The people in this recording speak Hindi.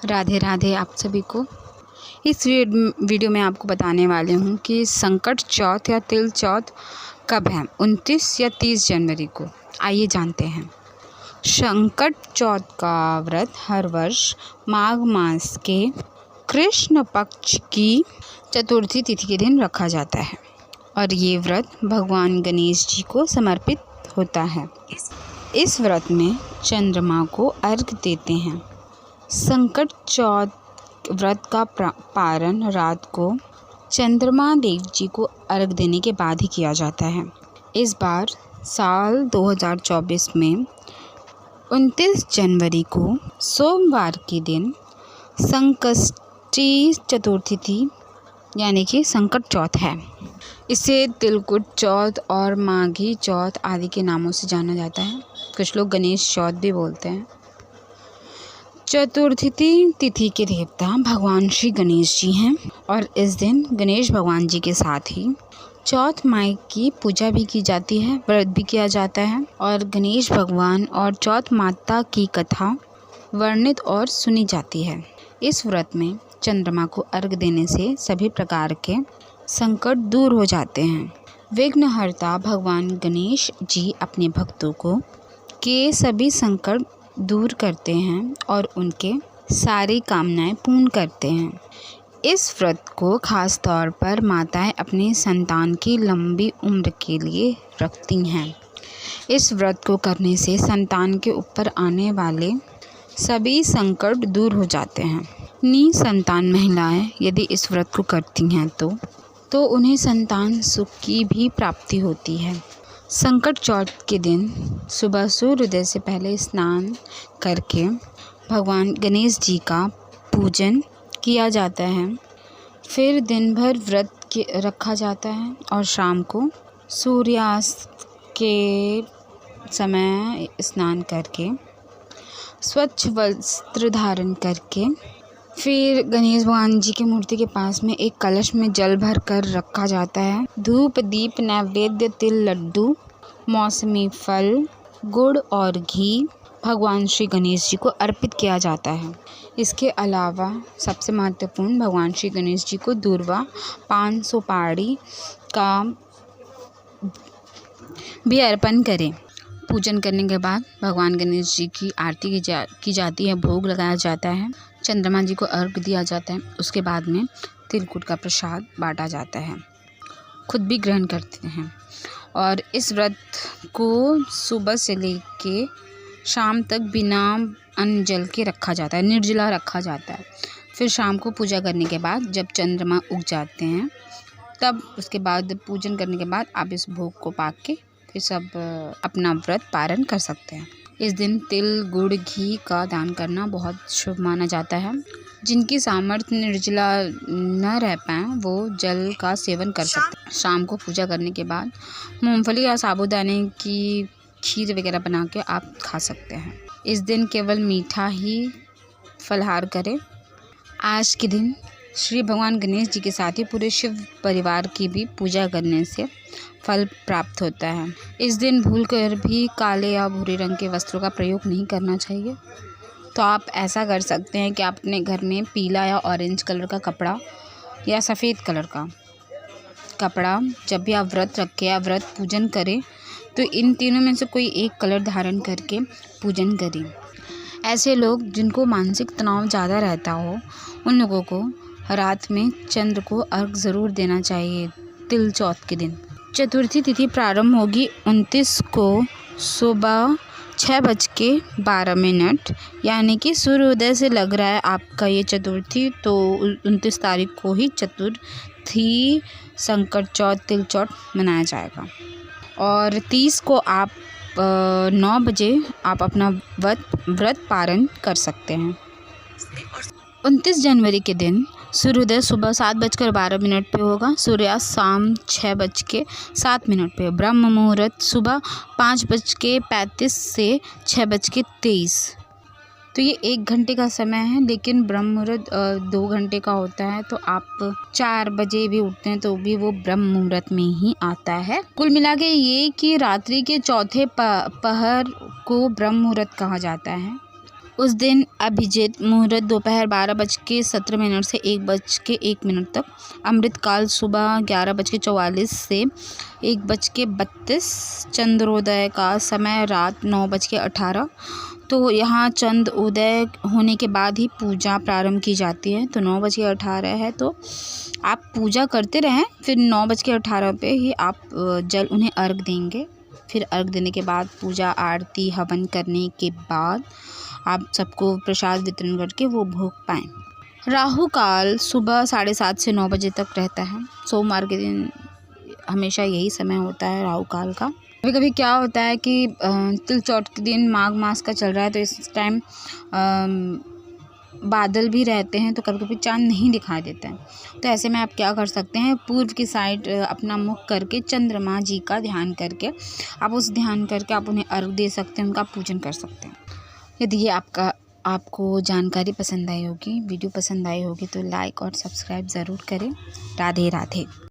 राधे राधे आप सभी को। इस वीडियो में आपको बताने वाले हूँ कि संकट चौथ या तिल चौथ कब है, 29 या 30 जनवरी को। आइए जानते हैं। संकट चौथ का व्रत हर वर्ष माघ मास के कृष्ण पक्ष की चतुर्थी तिथि के दिन रखा जाता है और ये व्रत भगवान गणेश जी को समर्पित होता है। इस व्रत में चंद्रमा को अर्घ्य देते हैं। संकट चौथ व्रत का पारण रात को चंद्रमा देव जी को अर्घ्य देने के बाद ही किया जाता है। इस बार साल 2024 में 29 जनवरी को सोमवार के दिन संकष्टी चतुर्थी थी, यानी कि संकट चौथ है। इसे तिलकुट चौथ और माघी चौथ आदि के नामों से जाना जाता है। कुछ लोग गणेश चौथ भी बोलते हैं। चतुर्थी तिथि के देवता भगवान श्री गणेश जी हैं और इस दिन गणेश भगवान जी के साथ ही चौथ माई की पूजा भी की जाती है, व्रत भी किया जाता है और गणेश भगवान और चौथ माता की कथा वर्णित और सुनी जाती है। इस व्रत में चंद्रमा को अर्घ्य देने से सभी प्रकार के संकट दूर हो जाते हैं। विघ्नहर्ता भगवान गणेश जी अपने भक्तों को के सभी संकट दूर करते हैं और उनके सारी कामनाएं पूर्ण करते हैं। इस व्रत को खास तौर पर माताएं अपनी संतान की लंबी उम्र के लिए रखती हैं। इस व्रत को करने से संतान के ऊपर आने वाले सभी संकट दूर हो जाते हैं। निसंतान महिलाएं यदि इस व्रत को करती हैं तो उन्हें संतान सुख की भी प्राप्ति होती है। संकट चौथ के दिन सुबह सूर्योदय से पहले स्नान करके भगवान गणेश जी का पूजन किया जाता है। फिर दिन भर व्रत रखा जाता है और शाम को सूर्यास्त के समय स्नान करके स्वच्छ वस्त्र धारण करके फिर गणेश भगवान जी की मूर्ति के पास में एक कलश में जल भर कर रखा जाता है। धूप दीप नैवेद्य तिल लड्डू मौसमी फल गुड़ और घी भगवान श्री गणेश जी को अर्पित किया जाता है। इसके अलावा सबसे महत्वपूर्ण भगवान श्री गणेश जी को दूर्वा 500 सुपारी का भी अर्पण करें। पूजन करने के बाद भगवान गणेश जी की आरती की जाती है, भोग लगाया जाता है, चंद्रमा जी को अर्घ्य दिया जाता है। उसके बाद में तिलकुट का प्रसाद बांटा जाता है, खुद भी ग्रहण करते हैं। और इस व्रत को सुबह से लेके शाम तक बिना अन्न जल के रखा जाता है, निर्जला रखा जाता है। फिर शाम को पूजा करने के बाद जब चंद्रमा उग जाते हैं तब उसके बाद पूजन करने के बाद आप इस भोग को पाक के फिर सब अपना व्रत पारण कर सकते हैं। इस दिन तिल गुड़ घी का दान करना बहुत शुभ माना जाता है। जिनकी सामर्थ्य निर्जला न रह पाए वो जल का सेवन कर सकते हैं। शाम को पूजा करने के बाद मूंगफली या साबूदाने की खीर वगैरह बना के आप खा सकते हैं। इस दिन केवल मीठा ही फलाहार करें। आज के दिन श्री भगवान गणेश जी के साथ ही पूरे शिव परिवार की भी पूजा करने से फल प्राप्त होता है। इस दिन भूलकर भी काले या भूरे रंग के वस्त्रों का प्रयोग नहीं करना चाहिए। तो आप ऐसा कर सकते हैं कि आप अपने घर में पीला या ऑरेंज कलर का कपड़ा या सफ़ेद कलर का कपड़ा जब भी आप व्रत रखें या व्रत पूजन करें तो इन तीनों में से कोई एक कलर धारण करके पूजन करें। ऐसे लोग जिनको मानसिक तनाव ज़्यादा रहता हो उन लोगों को रात में चंद्र को अर्घ्य ज़रूर देना चाहिए। तिल चौथ के दिन चतुर्थी तिथि प्रारंभ होगी 29 को सुबह 6:12, यानी कि सूर्योदय से लग रहा है आपका ये चतुर्थी, तो 29 तारीख को ही चतुर्थी संकट चौथ तिल चौथ मनाया जाएगा। और 30 को आप 9 बजे आप अपना व्रत पारण कर सकते हैं। 29 जनवरी के दिन सूर्योदय सुबह 7:12 पे होगा, सूर्यास्त शाम 6:07 पे। ब्रह्म मुहूर्त सुबह 5:35 से 6:23। तो ये 1 घंटे का समय है, लेकिन ब्रह्म मुहूर्त 2 घंटे का होता है। तो आप 4 बजे भी उठते हैं तो भी वो ब्रह्म मुहूर्त में ही आता है। कुल मिला के ये कि रात्रि के चौथे पहर को ब्रह्म मुहूर्त कहा जाता है। उस दिन अभिजित मुहूर्त दोपहर 12:17 से 1:01 तक, अमृतकाल सुबह 11:44 से 1:32, चंद्रोदय का समय रात 9:18। तो यहाँ चंद उदय होने के बाद ही पूजा प्रारंभ की जाती है। तो 9:18 है तो आप पूजा करते रहें, फिर 9:18 पे ही आप जल उन्हें अर्घ देंगे। फिर अर्घ देने के बाद पूजा आरती हवन करने के बाद आप सबको प्रसाद वितरण करके वो भोग पाएँ। राहु काल सुबह 7:30 से 9 बजे तक रहता है। सोमवार के दिन हमेशा यही समय होता है राहु काल का। कभी कभी क्या होता है कि तिल चौथ के दिन माघ मास का चल रहा है, तो इस टाइम बादल भी रहते हैं, तो कभी कभी चांद नहीं दिखाई देता है। तो ऐसे में आप क्या कर सकते हैं, पूर्व की साइड अपना मुख करके चंद्रमा जी का ध्यान करके आप उन्हें अर्घ दे सकते हैं, उनका पूजन कर सकते हैं। यदि ये आपको जानकारी पसंद आई होगी, वीडियो पसंद आई होगी, तो लाइक और सब्सक्राइब ज़रूर करें। राधे राधे।